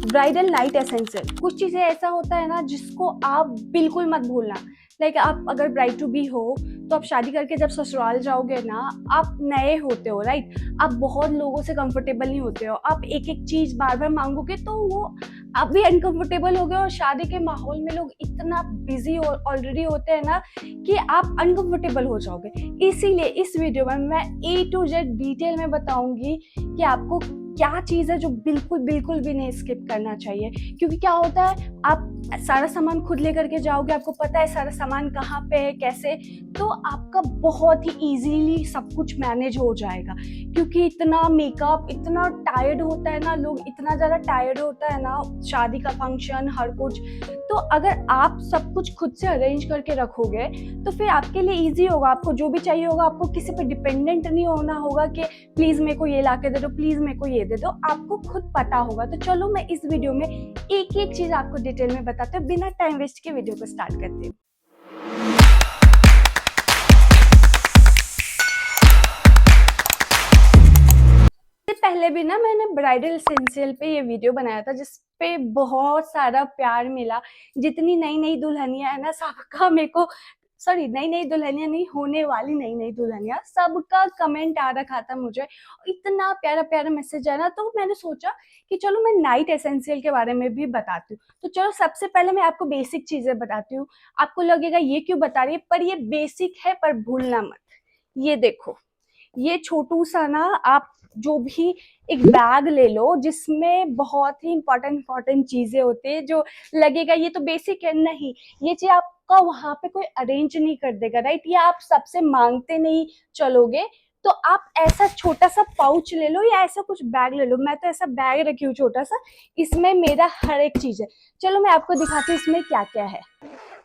Bridal night essential, कुछ चीज़ें ऐसा होता है ना जिसको आप बिल्कुल मत भूलना। लाइक आप अगर ब्राइड टू बी हो तो आप शादी करके जब ससुराल जाओगे ना, आप नए होते हो, राइट। आप बहुत लोगों से कंफर्टेबल नहीं होते हो, आप एक एक चीज़ बार बार मांगोगे तो वो आप भी अनकंफर्टेबल हो गए। और शादी के माहौल में लोग इतना बिजी ऑलरेडी होते हैं ना कि आप अनकंफर्टेबल हो जाओगे। इसीलिए इस वीडियो में मैं A to Z डिटेल में बताऊंगी कि आपको क्या चीज़ है जो बिल्कुल बिल्कुल भी नहीं स्किप करना चाहिए। क्योंकि क्या होता है, आप सारा सामान खुद लेकर के जाओगे, आपको पता है सारा सामान कहाँ पे है कैसे, तो आपका बहुत ही इजीली सब कुछ मैनेज हो जाएगा। क्योंकि इतना मेकअप, इतना टायर्ड होता है ना, लोग इतना ज़्यादा टायर्ड होता है ना, शादी का फंक्शन हर कुछ। तो अगर आप सब कुछ खुद से अरेंज करके रखोगे तो फिर आपके लिए ईजी होगा। आपको जो भी चाहिए होगा, आपको किसी पे डिपेंडेंट नहीं होना होगा कि प्लीज़ मेरे को ये ला के दे दो, प्लीज़ मेरे को ये दे दो। आपको खुद पता होगा। तो चलो मैं इस वीडियो में एक एक चीज़ आपको डिटेल में बताते हूँ, बिना टाइम वेस्ट के वीडियो को स्टार्ट करते हूँ। इससे पहले भी ना मैंने ब्राइडल एसेंशियल पे ये वीडियो बनाया था जिस पे बहुत सारा प्यार मिला। जितनी नई नई दुल्हनियां है ना, सबका मेरे को, सॉरी, नई नई दुल्हनियां नहीं, होने वाली नई नई दुल्हनियां, सबका कमेंट आ रखा था मुझे। इतना प्यारा प्यारा मैसेज आया ना, तो मैंने सोचा कि चलो मैं नाइट एसेंशियल के बारे में भी बताती हूँ। तो चलो सबसे पहले मैं आपको बेसिक चीजें बताती हूँ। आपको लगेगा ये क्यों बता रही है, पर ये बेसिक है, पर भूलना मत। ये देखो, ये छोटू सा ना, आप जो भी एक बैग ले लो जिसमें बहुत ही इंपॉर्टेंट चीजें होती है, जो लगेगा ये तो बेसिक है, नहीं, ये चीज आपका वहां पे कोई अरेंज नहीं कर देगा, राइट। ये आप सबसे मांगते नहीं चलोगे। तो आप ऐसा छोटा सा पाउच ले लो या ऐसा कुछ बैग ले लो। मैं तो ऐसा बैग रखी हूँ छोटा सा, इसमें मेरा हर एक चीज है। चलो मैं आपको दिखाती हूँ इसमें क्या क्या है।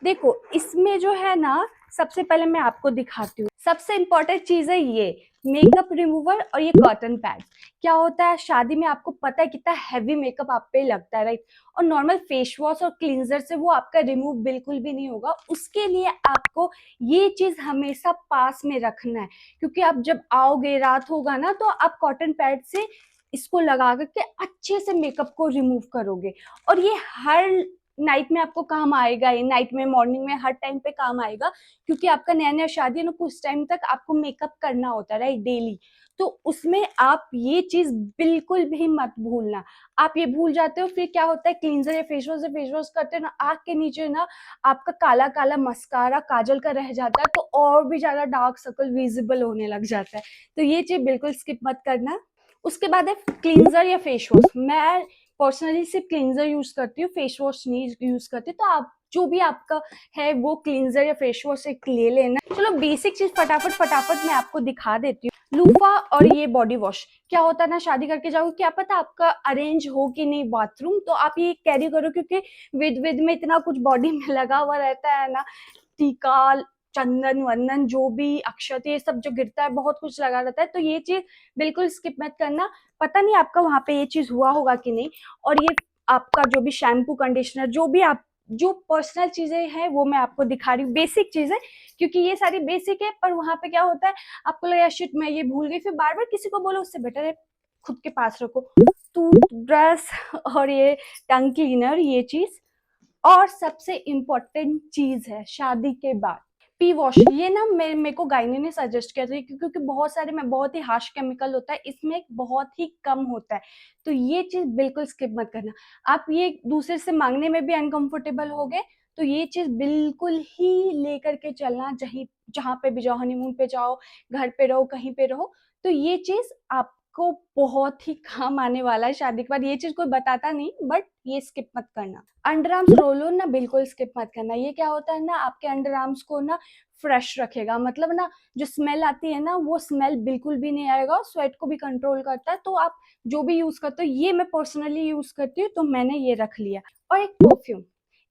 देखो इसमें जो है ना, सबसे पहले मैं आपको दिखाती हूँ। सबसे इंपॉर्टेंट चीज है ये मेकअप रिमूवर और ये कॉटन पैड। क्या होता है, शादी में आपको पता है कितना हैवी मेकअप आप पे लगता है, राइट। और नॉर्मल फेस वॉश और क्लींजर से वो आपका रिमूव बिल्कुल भी नहीं होगा। उसके लिए आपको ये चीज हमेशा पास में रखना है। क्योंकि आप जब आओगे, रात होगा ना, तो आप कॉटन पैड से इसको लगा करके अच्छे से मेकअप को रिमूव करोगे। और ये हर नाइट में आपको काम आएगा, ये नाइट में, मॉर्निंग में, हर टाइम पे काम आएगा। क्योंकि आपका नया नया शादी है ना, कुछ टाइम तक आपको मेकअप करना होता है, राइट, डेली। तो उसमें आप ये चीज बिल्कुल भी मत भूलना। आप ये भूल जाते हो, फिर क्या होता है, क्लींजर या फेस वॉश से फेस वॉश करते हो ना, आँख के नीचे ना आपका काला काला मस्कारा काजल का रह जाता है, तो और भी ज्यादा डार्क सर्कल विजिबल होने लग जाता है। तो ये चीज बिल्कुल स्किप मत करना। उसके बाद है क्लींजर या फेस वॉश। मैं पर्सनली सिर्फ क्लींजर यूज करती हूँ, फेस वॉश नहीं यूज करती। तो आप जो भी आपका है वो क्लींजर या फेस वॉश एक ले लेना। चलो बेसिक चीज फटाफट फटाफट मैं आपको दिखा देती हूँ। लूफा और ये बॉडी वॉश। क्या होता है ना, शादी करके जाओ, क्या पता आपका अरेंज हो कि नहीं बाथरूम, तो आप ये कैरी करो। क्योंकि विद विद में इतना कुछ बॉडी में लगा हुआ रहता है ना, टीका, चंदन वंदन, जो भी अक्षत, ये सब जो गिरता है, बहुत कुछ लगा रहता है। तो ये चीज बिल्कुल स्किप मत करना। पता नहीं आपका वहां पे ये चीज हुआ होगा कि नहीं। और ये आपका जो भी शैम्पू, कंडीशनर, जो भी आप, जो पर्सनल चीजें हैं वो मैं आपको दिखा रही हूँ, बेसिक चीजें। क्योंकि ये सारी बेसिक है, पर वहां पे क्या होता है, आपको लगा शिट मैं ये भूल गई, फिर बार बार किसी को बोलो, उससे बेटर है खुद के पास रखो। टूथब्रश और ये टंग क्लीनर, ये चीज। और सबसे इम्पोर्टेंट चीज है शादी के बाद पी वॉश। ये ना मेरे को गायनी ने सजेस्ट किया था, क्योंकि बहुत सारे में बहुत ही हार्श केमिकल होता है, इसमें बहुत ही कम होता है। तो ये चीज बिल्कुल स्किप मत करना। आप ये दूसरे से मांगने में भी अनकंफर्टेबल हो गए, तो ये चीज बिल्कुल ही लेकर के चलना। जहाँ पे भी जाओ, हनीमून पे जाओ, घर पे रहो, कहीं पे रहो, तो ये चीज आपको बहुत ही काम आने वाला है शादी के बाद। ये चीज कोई बताता नहीं, बट ये स्किप मत करना। अंडर आर्म्स रोल ऑन ना बिल्कुल स्किप मत करना। ये क्या होता है ना, आपके अंडर आर्म्स को ना फ्रेश रखेगा। मतलब ना, जो स्मेल आती है ना, वो स्मेल बिल्कुल भी नहीं आएगा। स्वेट को भी कंट्रोल करता है। तो आप जो भी यूज करते हो, ये मैं पर्सनली यूज करती हूँ, तो मैंने ये रख लिया। और एक परफ्यूम,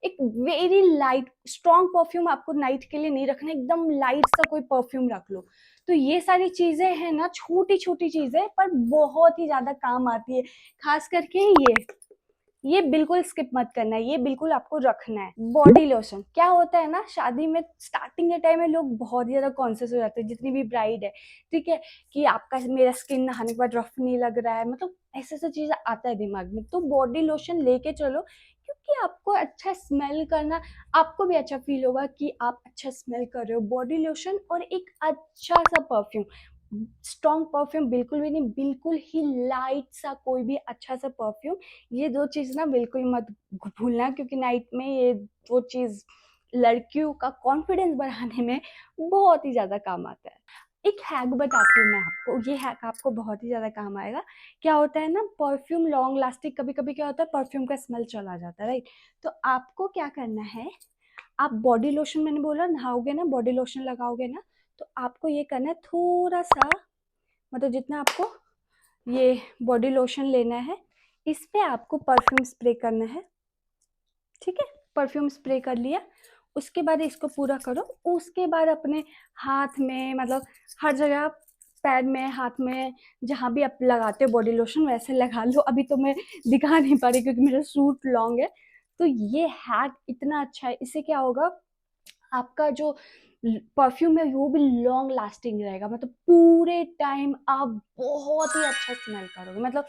एक वेरी लाइट स्ट्रॉन्ग परफ्यूम आपको नाइट के लिए नहीं रखना, एकदम लाइट सा कोई परफ्यूम रख लो। तो ये सारी चीजें हैं ना, छोटी छोटी चीजें, पर बहुत ही ज्यादा काम आती है। खास करके ये बिल्कुल स्किप मत करना है, ये बिल्कुल आपको रखना है। बॉडी लोशन क्या होता है ना, शादी में स्टार्टिंग के टाइम में लोग बहुत ही ज्यादा कॉन्शियस हो जाते हैं, जितनी भी ब्राइड है, ठीक है, कि आपका मेरा स्किन नहाने के बाद रफ नहीं लग रहा है, मतलब ऐसे ऐसे चीजें आता है दिमाग में, तो बॉडी लोशन लेके चलो, क्योंकि आपको अच्छा स्मेल करना, आपको भी अच्छा फील होगा कि आप अच्छा स्मेल कर रहे हो। बॉडी लोशन और एक अच्छा सा परफ्यूम, स्ट्रॉन्ग परफ्यूम बिल्कुल भी नहीं, बिल्कुल ही लाइट सा कोई भी अच्छा सा परफ्यूम, ये दो चीज ना बिल्कुल मत भूलना, क्योंकि नाइट में ये वो चीज लड़कियों का कॉन्फिडेंस बढ़ाने में बहुत ही ज्यादा काम आता है। एक हैक बताती हूँ मैं आपको, ये हैक आपको बहुत ही ज्यादा काम आएगा। क्या होता है ना, परफ्यूम लॉन्ग लास्टिंग, कभी कभी क्या होता है परफ्यूम का स्मेल चला जाता है, राइट। तो आपको क्या करना है, आप बॉडी लोशन, मैंने बोला नहाओगे ना बॉडी लोशन लगाओगे ना, तो आपको ये करना है थोड़ा सा, मतलब जितना आपको ये बॉडी लोशन लेना है, इस पे आपको परफ्यूम स्प्रे करना है, ठीक है। परफ्यूम स्प्रे कर लिया, उसके बाद इसको पूरा करो, उसके बाद अपने हाथ में, मतलब हर जगह, पैर में, हाथ में, जहाँ भी आप लगाते हो बॉडी लोशन वैसे लगा लो। अभी तो मैं दिखा नहीं पा रही क्योंकि मेरा सूट लॉन्ग है। तो ये हैक इतना अच्छा है, इससे क्या होगा, आपका जो परफ्यूम है वो भी लॉन्ग लास्टिंग रहेगा, मतलब पूरे टाइम आप बहुत ही अच्छा स्मेल करोगे, मतलब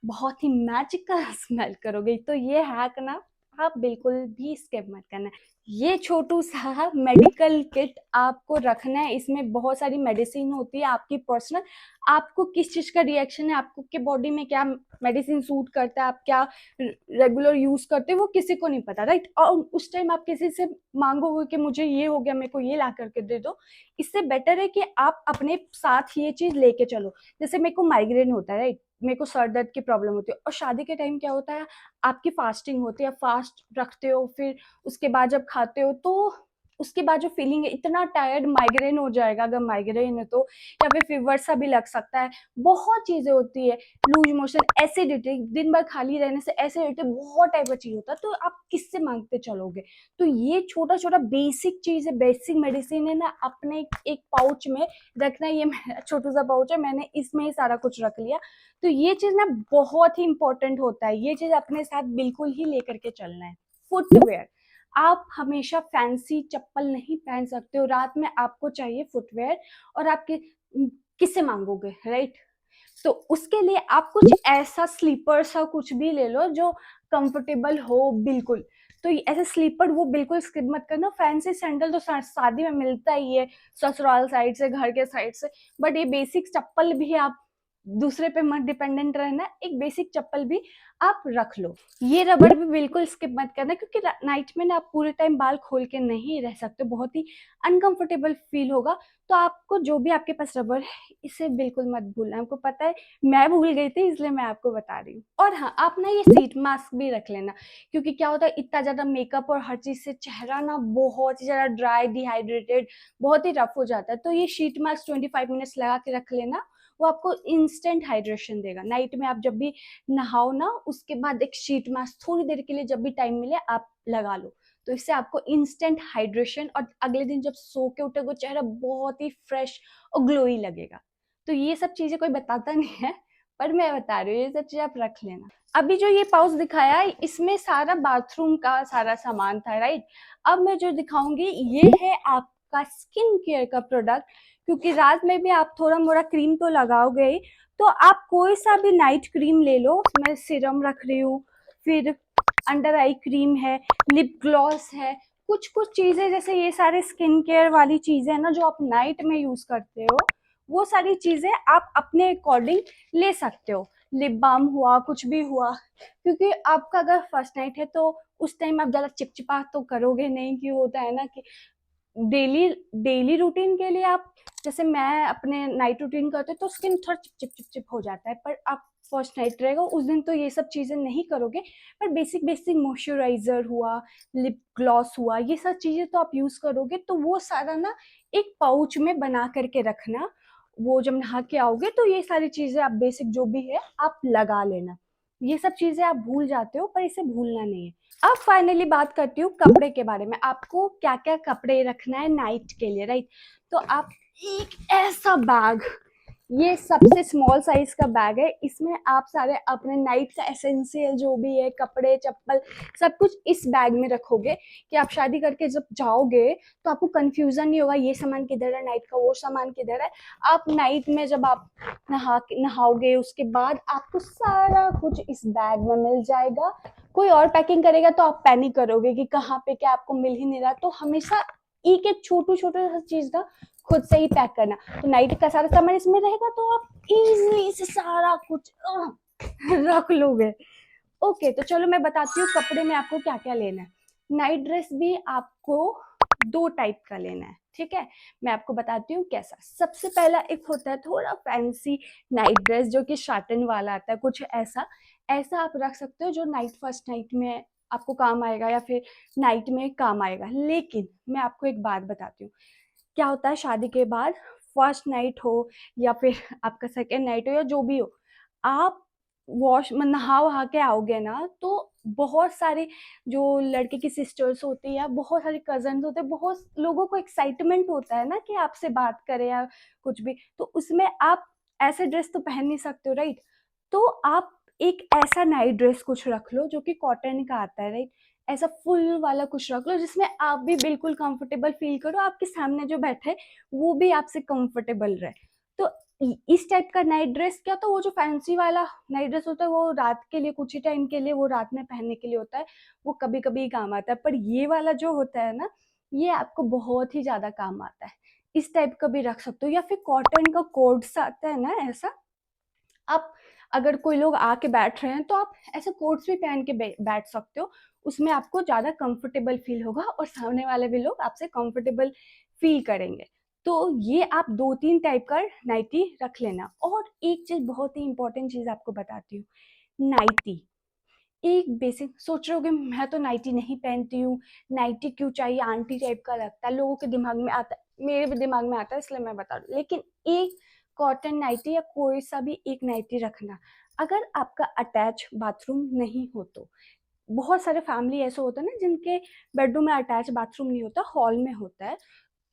बहुत ही मैजिकल स्मेल करोगे। तो ये हैक ना आप बिल्कुल भी स्किप मत करना। ये छोटू सा मेडिकल किट आपको रखना है, इसमें बहुत सारी मेडिसिन होती है आपकी पर्सनल, आपको किस चीज का रिएक्शन है, आपको के बॉडी में क्या मेडिसिन सूट करता है, आप क्या रेगुलर यूज करते हो, वो किसी को नहीं पता, राइट। और उस टाइम आप किसी से मांगोगे कि मुझे ये हो गया, मेरे को ये ला करके दे दो, इससे बेटर है कि आप अपने साथ ये चीज लेके चलो। जैसे मेरे को माइग्रेन होता है, राइट, मेरे को सर दर्द की प्रॉब्लम होती है, और शादी के टाइम क्या होता है, आपकी फास्टिंग होती है, फास्ट रखते हो, फिर उसके बाद जब खाते हो तो उसके बाद जो फीलिंग है, इतना टायर्ड, माइग्रेन हो जाएगा अगर माइग्रेन है तो, या फिर फीवर सा भी लग सकता है, बहुत चीजें होती है, लूज मोशन, एसिडिटी, दिन भर खाली रहने से एसिडिटी, बहुत टाइप का चीज होता है, तो आप किससे मांगते चलोगे। तो ये छोटा छोटा बेसिक चीज है, बेसिक मेडिसिन है ना, अपने एक पाउच में रखना। ये मेरा छोटा सा पाउच है, मैंने इसमें ही सारा कुछ रख लिया। तो ये चीज ना बहुत ही इंपॉर्टेंट होता है, ये चीज अपने साथ बिल्कुल ही लेकर के चलना है। फुटवेयर, आप हमेशा फैंसी चप्पल नहीं पहन सकते हो, रात में आपको चाहिए फुटवेयर, और आप किससे मांगोगे, राइट। तो उसके लिए आप कुछ ऐसा स्लीपर सा कुछ भी ले लो जो कंफर्टेबल हो बिल्कुल। तो ऐसे स्लीपर वो बिल्कुल स्किप मत करना। फैंसी सैंडल तो शादी में मिलता ही है, ससुराल साइड से, घर के साइड से, बट ये बेसिक चप्पल भी आप दूसरे पे मत डिपेंडेंट रहना, एक बेसिक चप्पल भी आप रख लो। ये रबड़ भी बिल्कुल स्किप मत करना, क्योंकि नाइट में ना आप पूरे टाइम बाल खोल के नहीं रह सकते, बहुत ही अनकंफर्टेबल फील होगा। तो आपको जो भी आपके पास रबड़ है, इसे बिल्कुल मत भूलना। हमको पता है, मैं भूल गई थी, इसलिए मैं आपको बता रही हूँ। और हाँ, आप ना ये शीट मास्क भी रख लेना, क्योंकि क्या होता है, इतना ज्यादा मेकअप और हर चीज से चेहरा ना बहुत ही ज्यादा ड्राई, डिहाइड्रेटेड, बहुत ही रफ हो जाता है। तो ये शीट मास्क 25 मिनट्स लगा के रख लेना, वो आपको इंस्टेंट हाइड्रेशन देगा। नाइट में आप जब भी नहाओ ना, उसके बाद एक शीट मास्क थोड़ी देर के लिए जब भी टाइम मिले आप लगा लो, तो इससे आपको इंस्टेंट हाइड्रेशन, और अगले दिन जब सो के उठोगे चेहरा बहुत ही फ्रेश और ग्लोई लगेगा। तो ये सब चीजें कोई बताता नहीं है, पर मैं बता रही हूँ, ये सब चीजें आप रख लेना। अभी जो ये पाउच दिखाया, इसमें सारा बाथरूम का सारा सामान था, राइट। अब मैं जो दिखाऊंगी ये है आपका स्किन केयर का प्रोडक्ट, क्योंकि रात में भी आप थोड़ा मोड़ा क्रीम तो लगाओगे ही, तो आप कोई सा भी नाइट क्रीम ले लो। मैं सीरम रख रही हूँ, फिर अंडर आई क्रीम है, लिप ग्लॉस है, कुछ कुछ चीजें, जैसे ये सारे स्किन केयर वाली चीजें है ना जो आप नाइट में यूज करते हो, वो सारी चीजें आप अपने अकॉर्डिंग ले सकते हो। लिप बाम हुआ, कुछ भी हुआ, क्योंकि आपका अगर फर्स्ट नाइट है तो उस टाइम आप ज्यादा चिपचिपा तो करोगे नहीं, कि होता है ना कि डेली डेली रूटीन के लिए आप, जैसे मैं अपने नाइट रूटीन करते तो स्किन थोड़ा चिप चिप चिप हो जाता है, पर आप फर्स्ट नाइट रहेगा उस दिन तो ये सब चीजें नहीं करोगे, पर बेसिक बेसिक मॉइस्चराइजर हुआ, लिप ग्लॉस हुआ, ये सब चीजें तो आप यूज करोगे। तो वो सारा ना एक पाउच में बना करके रखना, वो जब नहा के आओगे तो ये सारी चीजें आप बेसिक जो भी है आप लगा लेना। ये सब चीजें आप भूल जाते हो, पर इसे भूलना नहीं है। अब फाइनली बात करती हूँ कपड़े के बारे में, आपको क्या क्या कपड़े रखना है नाइट के लिए, राइट। तो आप एक ऐसा बैग, ये सबसे स्मॉल साइज का बैग है। इसमें आप सारे अपने नाइट का एसेंशियल जो भी है, कपड़े, चप्पल, सब कुछ इस बैग में रखोगे कि आप शादी करके जब जाओगे तो आपको कंफ्यूजन नहीं होगा ये सामान किधर है, नाइट का वो सामान किधर है। आप नाइट में जब आप नहाओगे उसके बाद आपको सारा कुछ इस बैग में मिल जाएगा। कोई और पैकिंग करेगा तो आप पैनिक करोगे कि कहाँ पे क्या आपको मिल ही नहीं रहा। तो हमेशा एक एक छोटू छोटू हर चीज ना खुद से ही पैक करना। तो नाइट का सारा सामान इसमें रहेगा तो आप इजीली से सारा कुछ रख लोगे। ओके, तो चलो मैं बताती हूँ कपड़े में आपको क्या क्या लेना है। नाइट ड्रेस भी आपको 2 टाइप का लेना है, ठीक है। मैं आपको बताती हूँ कैसा। सबसे पहला एक होता है थोड़ा फैंसी नाइट ड्रेस जो कि शाटन वाला आता है, कुछ ऐसा ऐसा आप रख सकते हो जो नाइट फर्स्ट नाइट में आपको काम आएगा या फिर नाइट में काम आएगा। लेकिन मैं आपको एक बात बताती हूँ, क्या होता है शादी के बाद फर्स्ट नाइट हो या फिर आपका सेकेंड नाइट हो या जो भी हो, आप वॉश में नहा वहा के आओगे ना तो बहुत सारे जो लड़के की सिस्टर्स होती है या बहुत सारे कजन होते हैं, बहुत लोगों को एक्साइटमेंट होता है ना कि आपसे बात करें या कुछ भी। तो उसमें आप ऐसे ड्रेस तो पहन नहीं सकते हो, राइट। तो आप एक ऐसा नाइट ड्रेस कुछ रख लो जो कि कॉटन का आता है, राइट। ऐसा फुल वाला कुछ रख लो जिसमें आप भी बिल्कुल कंफर्टेबल फील करो, आपके सामने जो बैठे वो भी आपसे कंफर्टेबल रहे। तो इस टाइप का नाइट ड्रेस क्या, तो वो जो फैंसी वाला नाइट ड्रेस होता है वो रात के लिए, कुछ ही टाइम के लिए, वो रात में पहनने के लिए होता है, वो कभी कभी काम आता है। पर ये वाला जो होता है ना, ये आपको बहुत ही ज्यादा काम आता है। इस टाइप का भी रख सकते हो, या फिर कॉटन का कोट सा आता है ना ऐसा, आप अगर कोई लोग आके बैठ रहे हैं तो आप ऐसे कोट्स भी पहन के बैठ सकते हो। उसमें आपको ज्यादा कंफर्टेबल फील होगा और सामने वाले भी लोग आपसे कंफर्टेबल फील करेंगे। तो ये आप 2-3 टाइप का नाइटी रख लेना। और एक चीज, बहुत ही इंपॉर्टेंट चीज आपको बताती हूँ, नाइटी एक बेसिक। सोच रहे होगे मैं तो नाइटी नहीं पहनती हूँ, नाइटी क्यों चाहिए, आंटी टाइप का लगता है, लोगों के दिमाग में आता है, मेरे भी दिमाग में आता है, इसलिए मैं बता रही हूँ। लेकिन एक कॉटन नाइटी या कोई सा भी एक नाइटी रखना। अगर आपका अटैच बाथरूम नहीं हो तो, बहुत सारे फैमिली ऐसे होते हैं ना जिनके बेडरूम में अटैच बाथरूम नहीं होता, हॉल में होता है।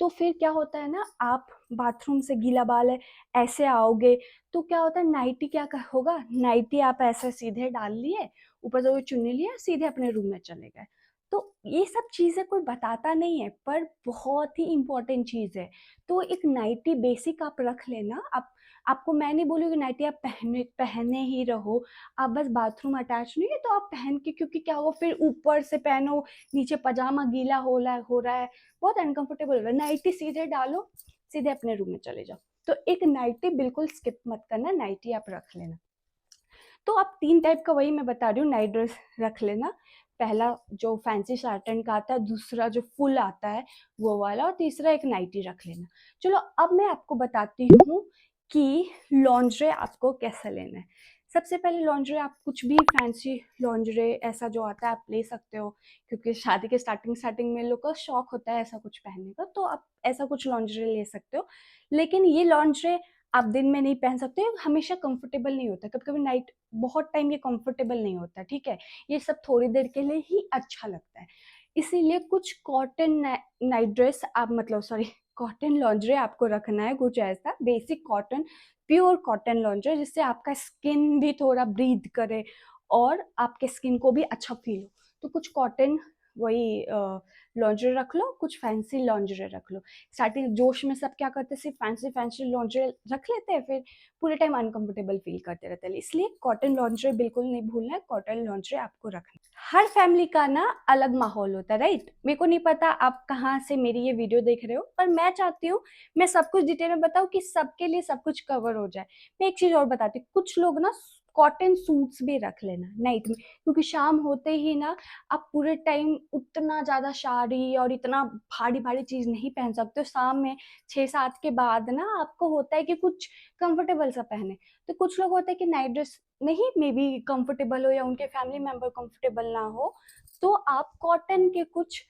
तो फिर क्या होता है ना, आप बाथरूम से गीला बाल है ऐसे आओगे तो क्या होता है, नाइटी होगा, नाइटी आप ऐसे सीधे डाल लिए, ऊपर से वो चुन्नी लिया, सीधे अपने रूम में चले गए। तो ये सब चीजें कोई बताता नहीं है पर बहुत ही इंपॉर्टेंट चीज है। तो एक नाइटी बेसिक आप रख लेना। आप, आपको मैं नहीं बोलूँगी नाइटी आप पहने पहने ही रहो। आप बस बाथरूम अटैच नहीं है तो आप पहन के, क्योंकि क्या होगा फिर ऊपर से पहनो, नीचे पजामा गीला हो रहा है, बहुत अनकंफर्टेबल हो रहा है। नाइटी सीधे डालो, सीधे अपने रूम में चले जाओ। तो एक नाइटी बिल्कुल स्किप मत करना, नाइटी आप रख लेना। तो आप 3 टाइप का, वही मैं बता रही हूँ, नाइट ड्रेस रख लेना। पहला जो फैंसी साटन का आता है, दूसरा जो फुल आता है वो वाला, और तीसरा एक नाइटी रख लेना। चलो अब मैं आपको बताती हूँ कि लॉन्जरे आपको कैसा लेना है। सबसे पहले लॉन्जरे, आप कुछ भी फैंसी लॉन्जरे ऐसा जो आता है आप ले सकते हो, क्योंकि शादी के स्टार्टिंग स्टार्टिंग में लोग का शौक होता है ऐसा कुछ पहनने का, तो आप ऐसा कुछ लॉन्जरे ले सकते हो। लेकिन ये लॉन्जरे आप दिन में नहीं पहन सकते, हमेशा कंफर्टेबल नहीं होता, कभी कभी नाइट बहुत टाइम ये कंफर्टेबल नहीं होता, ठीक है। ये सब थोड़ी देर के लिए ही अच्छा लगता है। इसीलिए कुछ कॉटन नाइट ड्रेस आप, मतलब सॉरी, कॉटन लॉन्जरे आपको रखना है, कुछ ऐसा basic cotton, pure cotton lingerie, जिससे आपका स्किन भी थोड़ा ब्रीथ करे और आपके स्किन को भी अच्छा फील हो। तो कुछ कॉटन वही लॉन्जरे रख लो, कुछ फैंसी लॉन्जरे रख लो। स्टार्टिंग जोश में सब क्या करते हैं, सिर्फ फैंसी फैंसी लॉन्जरे रख लेते हैं, फिर पूरे टाइम अनकंफर्टेबल फील करते रहते हैं। इसलिए कॉटन लॉन्जरे बिल्कुल नहीं भूलना है, कॉटन लॉन्जरे आपको रखना। हर फैमिली का ना अलग माहौल होता है, राइट। मेरे को नहीं पता आप कहाँ से मेरी ये वीडियो देख रहे हो, पर मैं चाहती हूँ मैं सब कुछ डिटेल में बताऊँ कि सबके लिए सब कुछ कवर हो जाए। मैं एक चीज और बताती हूँ, कुछ लोग ना कॉटन सूट्स भी रख लेना नाइट में, क्योंकि शाम होते ही ना आप पूरे टाइम उतना ज्यादा साड़ी और इतना भारी भारी चीज नहीं पहन सकते हो। शाम में 6-7 के बाद ना आपको होता है कि कुछ कंफर्टेबल सा पहने। तो कुछ लोग होते हैं कि नाइट ड्रेस नहीं, मे बी कंफर्टेबल हो या उनके फैमिली मेंबर कंफर्टेबल ना हो, तो आप कॉटन के कुछ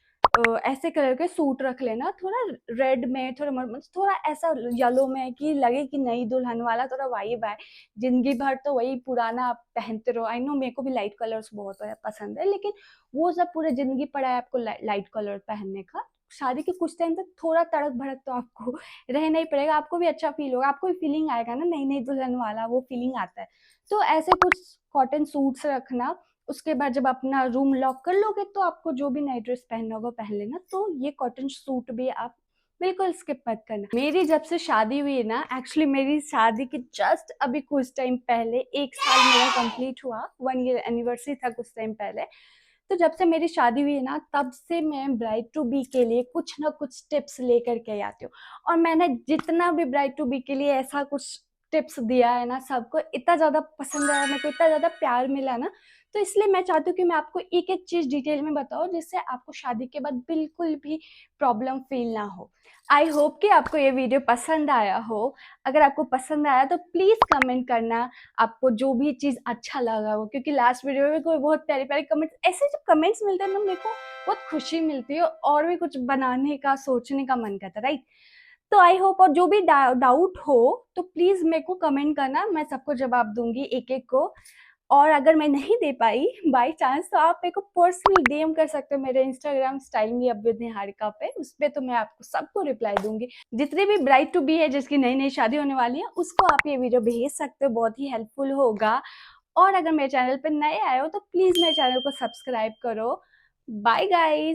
ऐसे कलर के सूट रख लेना, थोड़ा रेड में, थोड़ा ऐसा येलो में, कि लगे कि नई दुल्हन वाला थोड़ा वाइब आए। जिंदगी भर तो वही पुराना आप पहनते रहो। आई नो मेरे को भी लाइट कलर्स बहुत पसंद है, लेकिन वो सब पूरे जिंदगी पड़ा है आपको लाइट कलर पहनने का, शादी के कुछ टाइम तक थोड़ा तड़क भड़क तो आपको रहना ही पड़ेगा, आपको भी अच्छा फील होगा, आपको भी फीलिंग आएगा ना नई नई दुल्हन वाला, वो फीलिंग आता है। तो ऐसे कुछ कॉटन सूट्स रखना। उसके बाद जब अपना रूम लॉक कर लोगे तो आपको जो भी नाइट ड्रेस पहनना होगा पहन लेना। तो ये कॉटन सूट भी आप बिल्कुल स्किप मत करना। मेरी जब से शादी हुई है ना, एक्चुअली मेरी शादी के जस्ट अभी कुछ टाइम पहले 1 साल मेरा कंप्लीट हुआ, 1 ईयर एनिवर्सरी था कुछ टाइम पहले। तो जब से मेरी शादी हुई है ना, तब से मैं ब्राइड टू बी के लिए कुछ ना कुछ टिप्स लेकर के आती हूँ। और मैंने जितना भी ब्राइड टू बी के लिए ऐसा कुछ टिप्स दिया है ना, सबको इतना ज़्यादा पसंद आया, मेरे को इतना ज़्यादा प्यार मिला ना, तो इसलिए मैं चाहती हूँ कि मैं आपको एक एक चीज़ डिटेल में बताऊँ, जिससे आपको शादी के बाद बिल्कुल भी प्रॉब्लम फील ना हो। आई होप कि आपको ये वीडियो पसंद आया हो। अगर आपको पसंद आया तो प्लीज़ कमेंट करना आपको जो भी चीज़ अच्छा लगा हो, क्योंकि लास्ट वीडियो में कोई बहुत प्यारे प्यारे कमेंट्स, ऐसे जब कमेंट्स मिलते हैं ना, मेरे को बहुत खुशी मिलती है और भी कुछ बनाने का सोचने का मन करता है, राइट। तो आई होप, और जो भी डाउट हो तो प्लीज़ मेरे को कमेंट करना, मैं सबको जवाब दूंगी एक एक को। और अगर मैं नहीं दे पाई बाय चांस, तो आप मेरे को पर्सनली डीएम कर सकते हो मेरे Instagram style me up with Niharika पे, उस पे तो मैं आपको सबको रिप्लाई दूंगी। जितनी भी ब्राइड टू बी है जिसकी नई नई शादी होने वाली है, उसको आप ये वीडियो भेज सकते हो, बहुत ही हेल्पफुल होगा। और अगर मेरे चैनल पे नए आए हो तो प्लीज़ मेरे चैनल को सब्सक्राइब करो। Bye guys.